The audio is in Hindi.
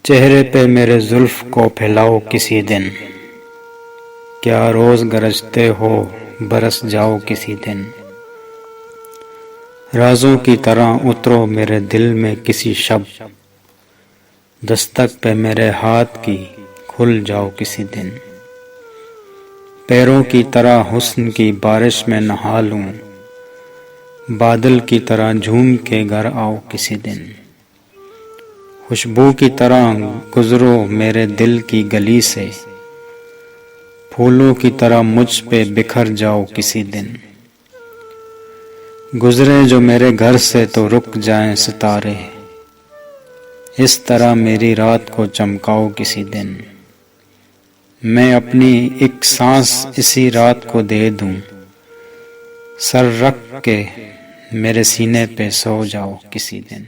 चेहरे पे मेरे जुल्फ को फैलाओ किसी दिन, क्या रोज गरजते हो बरस जाओ किसी दिन। राजों की तरह उतरो मेरे दिल में किसी शब, दस्तक पे मेरे हाथ की खुल जाओ किसी दिन। पैरों की तरह हुस्न की बारिश में नहा लूं, बादल की तरह झूम के घर आओ किसी दिन। खुशबू की तरह गुजरो मेरे दिल की गली से, फूलों की तरह मुझ पे बिखर जाओ किसी दिन। गुजरे जो मेरे घर से तो रुक जाएं सितारे, इस तरह मेरी रात को चमकाओ किसी दिन। मैं अपनी एक सांस इसी रात को दे दूं, सर रख के मेरे सीने पे सो जाओ किसी दिन।